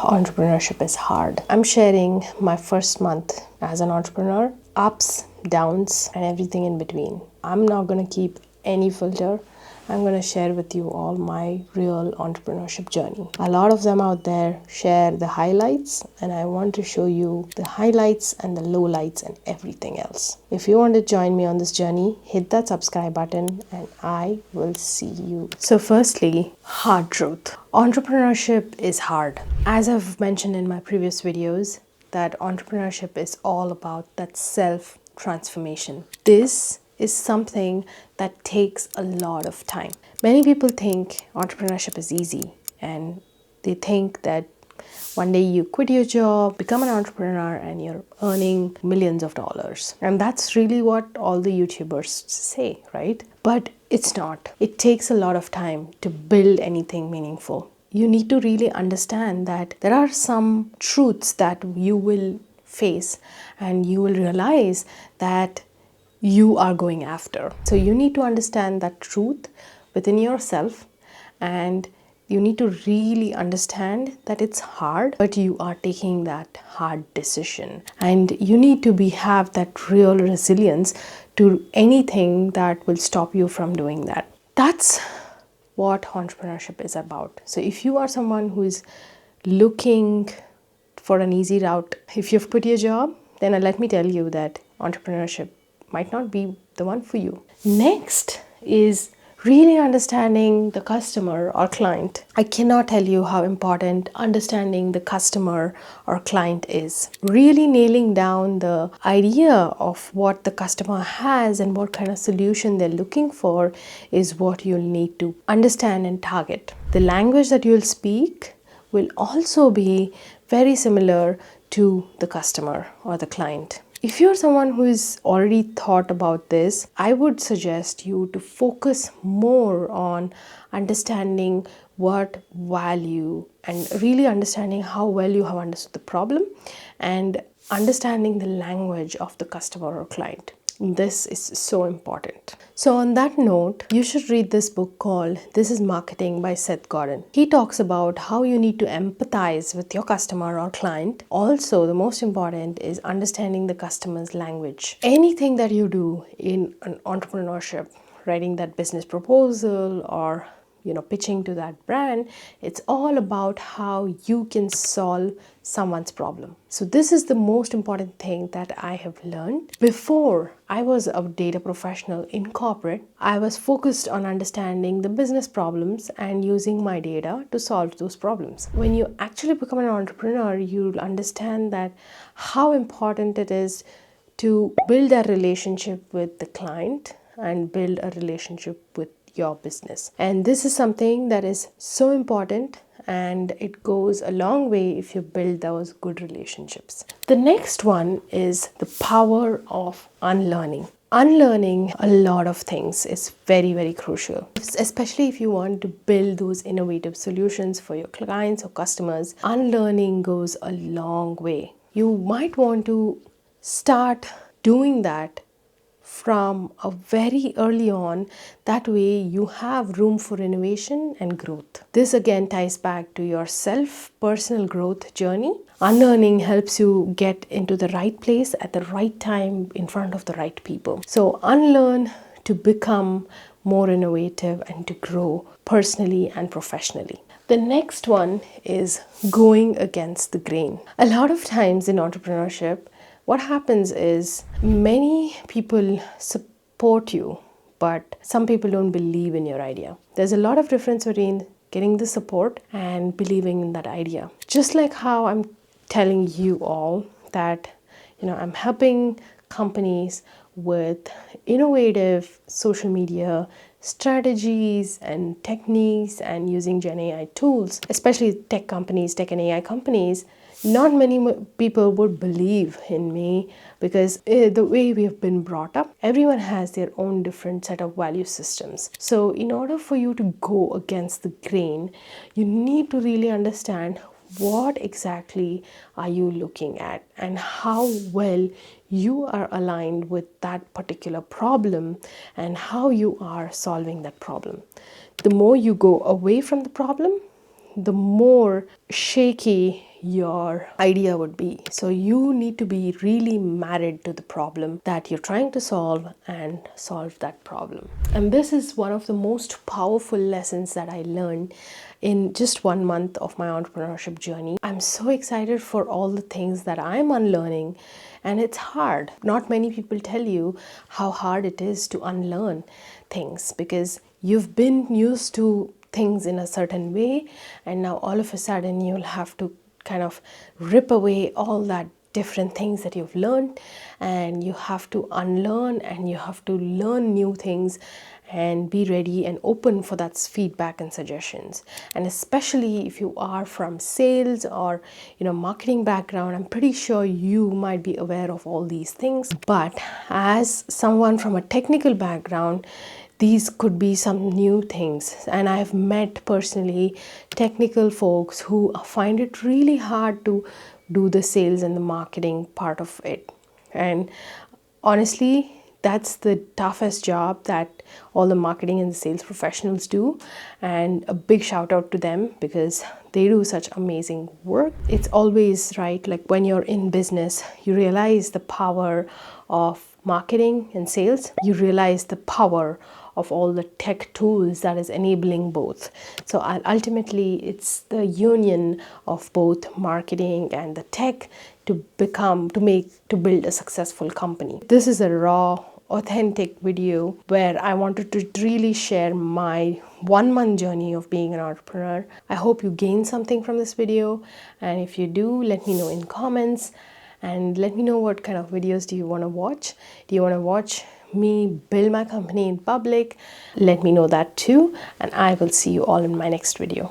Entrepreneurship is hard. I'm sharing my first month as an entrepreneur, ups, downs, and everything in between. I'm not going to keep any filter. I'm going to share with you all my real entrepreneurship journey. A lot of them out there share the highlights, and I want to show you the highlights and the lowlights and everything else. If you want to join me on this journey, hit that subscribe button and I will see you. So firstly, hard truth. Entrepreneurship is hard. As I've mentioned in my previous videos, that entrepreneurship is all about that self-transformation. This is something that takes a lot of time. Many people think entrepreneurship is easy, and they think that one day you quit your job, become an entrepreneur, and you're earning millions of dollars. And that's really what all the YouTubers say, right? But it's not. It takes a lot of time to build anything meaningful. You need to really understand that there are some truths that you will face, and you will realize that you are going after. So you need to understand that truth within yourself, and you need to really understand that it's hard, but you are taking that hard decision, and you need to have that real resilience to anything that will stop you from doing that. That's what entrepreneurship is about. So if you are someone who is looking for an easy route, if you've quit your job, then let me tell you that entrepreneurship might not be the one for you. Next is really understanding the customer or client. I cannot tell you how important understanding the customer or client is. Really nailing down the idea of what the customer has and what kind of solution they're looking for is what you'll need to understand and target. The language that you'll speak will also be very similar to the customer or the client. If you're someone who is already thought about this, I would suggest you to focus more on understanding what value and really understanding how well you have understood the problem and understanding the language of the customer or client. This is so important. So on that note, you should read this book called This is Marketing by Seth Godin. He talks about how you need to empathize with your customer or client. Also, the most important is understanding the customer's language. Anything that you do in an entrepreneurship, writing that business proposal or pitching to that brand, it's all about how you can solve someone's problem. So this is the most important thing that I have learned. Before I was a data professional in corporate, I was focused on understanding the business problems and using my data to solve those problems. When you actually become an entrepreneur, you'll understand that how important it is to build a relationship with the client and build a relationship with your business. And this is something that is so important, and it goes a long way if you build those good relationships. The next one is the power of unlearning. Unlearning a lot of things is very, very crucial, especially if you want to build those innovative solutions for your clients or customers. Unlearning goes a long way. You might want to start doing that from a very early on. That way you have room for innovation and growth. This again ties back to your personal growth journey. Unlearning helps you get into the right place at the right time in front of the right people. So unlearn to become more innovative and to grow personally and professionally. The next one is going against the grain. A lot of times in entrepreneurship, what happens is many people support you, but some people don't believe in your idea. There's a lot of difference between getting the support and believing in that idea. Just like how I'm telling you all that, I'm helping companies with innovative social media strategies and techniques and using Gen AI tools, especially tech and AI companies. Not many people would believe in me because the way we have been brought up, everyone has their own different set of value systems. So in order for you to go against the grain, you need to really understand what exactly are you looking at and how well you are aligned with that particular problem and how you are solving that problem. The more you go away from the problem, the more shaky your idea would be. So you need to be really married to the problem that you're trying to solve and solve that problem. And this is one of the most powerful lessons that I learned in just 1 month of my entrepreneurship journey. I'm so excited for all the things that I'm unlearning, and it's hard. Not many people tell you how hard it is to unlearn things, because you've been used to things in a certain way, and now all of a sudden you'll have to kind of rip away all that different things that you've learned, and you have to unlearn and you have to learn new things and be ready and open for that feedback and suggestions. And especially if you are from sales or marketing background, I'm pretty sure you might be aware of all these things. But as someone from a technical background, these could be some new things, and I've met personally technical folks who find it really hard to do the sales and the marketing part of it. And honestly, that's the toughest job that all the marketing and the sales professionals do, and a big shout out to them because they do such amazing work. It's always right, like when you're in business, you realize the power of marketing and sales. You realize the power of all the tech tools that is enabling both. So ultimately, it's the union of both marketing and the tech to build a successful company. This is a raw, authentic video where I wanted to really share my 1 month journey of being an entrepreneur. I hope you gain something from this video, and if you do, let me know in comments, and let me know what kind of videos do you want to watch. Do you want to watch me build my company in public? Let me know that too, and I will see you all in my next video.